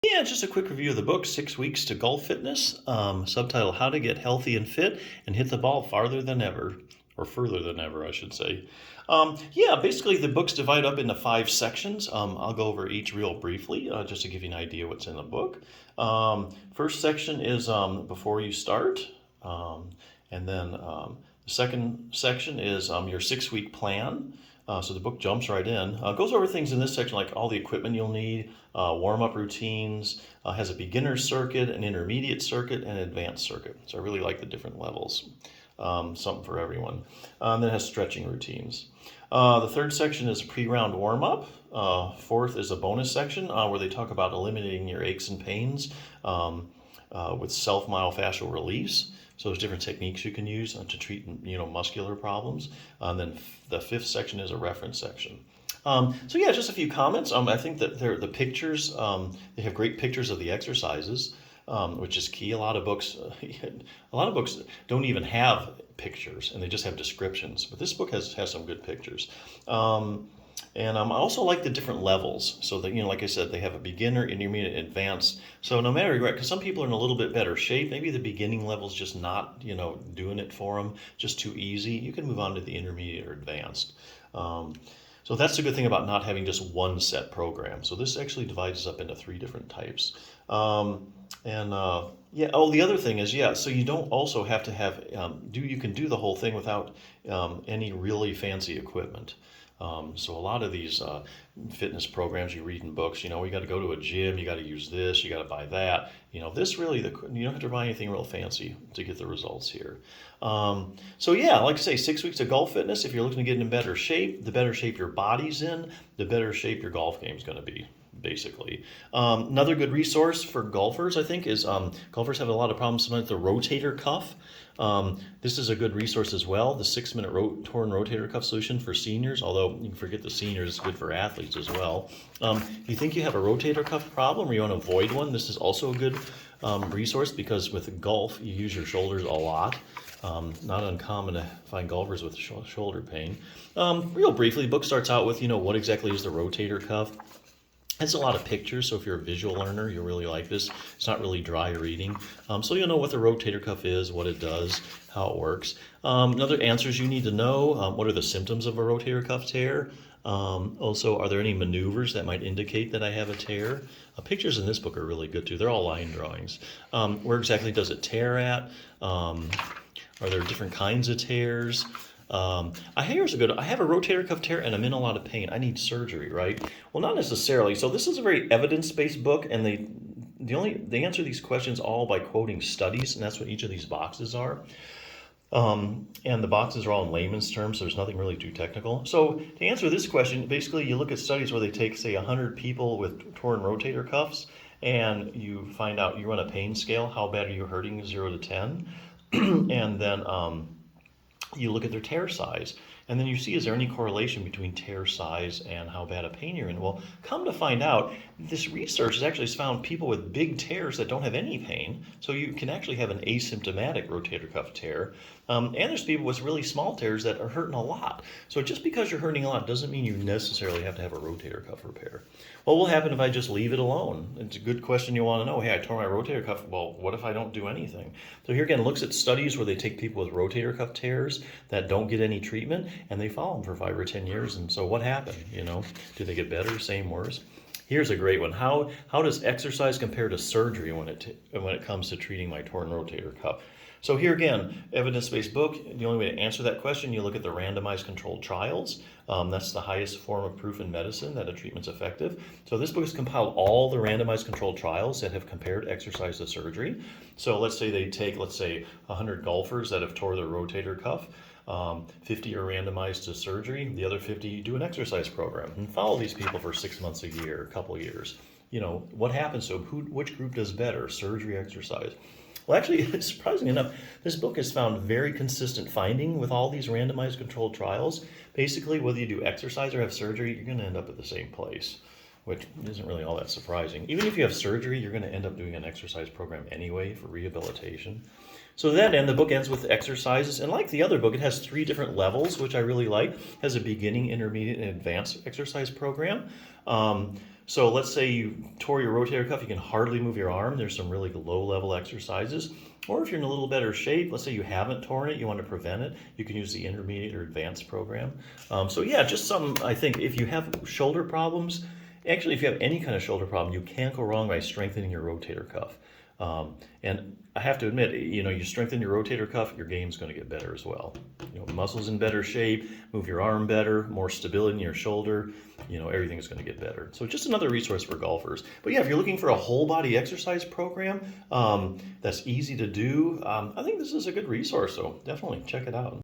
Yeah, just a quick review of the book, 6 Weeks to Golf Fitness, subtitle How to Get Healthy and Fit and Hit the Ball Farther Than Ever, or Further Than Ever, I should say. Yeah, basically the book's divided up into 5 sections. I'll go over each real briefly, just to give you an idea what's in the book. First section is before you start, and then the second section is your 6 week plan. So the book jumps right in. Goes over things in this section like all the equipment you'll need, warm-up routines, has a beginner circuit, an intermediate circuit, and an advanced circuit. So I really like the different levels. Something for everyone. Then it has stretching routines. The third section is pre-round warm-up. Fourth is a bonus section where they talk about eliminating your aches and pains with self-myofascial release. So there's different techniques you can use to treat muscular problems. And then the fifth section is a reference section. So yeah, just a few comments. I think that the pictures, they have great pictures of the exercises, which is key. A lot of books don't even have pictures, and they just have descriptions. But this book has some good pictures. And I also like the different levels. So that, like I said, they have a beginner, intermediate, advanced. So no matter what, because some people are in a little bit better shape, maybe the beginning level is just not, doing it for them, just too easy. You can move on to the intermediate or advanced. So that's the good thing about not having just one set program. So this actually divides us up into 3 different types. Yeah. Oh, the other thing is, yeah. So you don't also have to have you can do the whole thing without any really fancy equipment. So a lot of these fitness programs you read in books, you got to go to a gym, you got to use this, you got to buy that. This really, you don't have to buy anything real fancy to get the results here. So yeah, like I say, 6 weeks of golf fitness. If you're looking to get in better shape, the better shape your body's in, the better shape your golf game's going to be. Basically, another good resource for golfers, I think, is golfers have a lot of problems sometimes with the rotator cuff. This is a good resource as well. The 6-minute torn rotator cuff solution for seniors, although you can forget the seniors, it's good for athletes as well. If you think you have a rotator cuff problem or you want to avoid one, this is also a good resource because with golf, you use your shoulders a lot. Not uncommon to find golfers with shoulder pain. Real briefly, the book starts out with, what exactly is the rotator cuff. It's a lot of pictures, so if you're a visual learner, you'll really like this. It's not really dry reading. So you'll know what the rotator cuff is, what it does, how it works. Another answers you need to know, what are the symptoms of a rotator cuff tear? Also, are there any maneuvers that might indicate that I have a tear? Pictures in this book are really good too. They're all line drawings. Where exactly does it tear at? Are there different kinds of tears? I have a rotator cuff tear and I'm in a lot of pain. I need surgery, right? Well, not necessarily. So this is a very evidence-based book, and they answer these questions all by quoting studies, and that's what each of these boxes are. And the boxes are all in layman's terms, so there's nothing really too technical. So to answer this question, basically you look at studies where they take, say, 100 people with torn rotator cuffs, and you find out, you run a pain scale, how bad are you hurting, 0 to 10, and then you look at their tear size, and then you see, is there any correlation between tear size and how bad a pain you're in? Well, come to find out, this research has actually found people with big tears that don't have any pain, so you can actually have an asymptomatic rotator cuff tear. And there's people with really small tears that are hurting a lot. So just because you're hurting a lot doesn't mean you necessarily have to have a rotator cuff repair. What will happen if I just leave it alone? It's a good question you want to know. Hey, I tore my rotator cuff. Well, what if I don't do anything? So here again, looks at studies where they take people with rotator cuff tears that don't get any treatment, and they follow them for 5 or 10 years. And so what happened? Do they get better, same, worse? Here's a great one. How does exercise compare to surgery when it comes to treating my torn rotator cuff? So here again, evidence-based book. The only way to answer that question, you look at the randomized controlled trials. That's the highest form of proof in medicine that a treatment's effective. So this book has compiled all the randomized controlled trials that have compared exercise to surgery. So let's say they take, 100 golfers that have tore their rotator cuff. 50 are randomized to surgery. The other 50 do an exercise program and follow these people for 6 months, a year, a couple of years. What happens to them? Which group does better, surgery, exercise? Well, actually, surprisingly enough, this book has found very consistent finding with all these randomized controlled trials. Basically, whether you do exercise or have surgery, you're going to end up at the same place, which isn't really all that surprising. Even if you have surgery, you're going to end up doing an exercise program anyway for rehabilitation. So that end, the book ends with exercises, and like the other book, it has 3 different levels, which I really like. It has a beginning, intermediate, and advanced exercise program. So let's say you tore your rotator cuff, you can hardly move your arm. There's some really low level exercises. Or if you're in a little better shape, let's say you haven't torn it, you want to prevent it, you can use the intermediate or advanced program. So yeah, just some, I think if you have shoulder problems, actually if you have any kind of shoulder problem, you can't go wrong by strengthening your rotator cuff. And I have to admit, you strengthen your rotator cuff, your game's going to get better as well. Muscles in better shape, move your arm better, more stability in your shoulder, everything's going to get better. So just another resource for golfers. But yeah, if you're looking for a whole body exercise program that's easy to do, I think this is a good resource. So definitely check it out.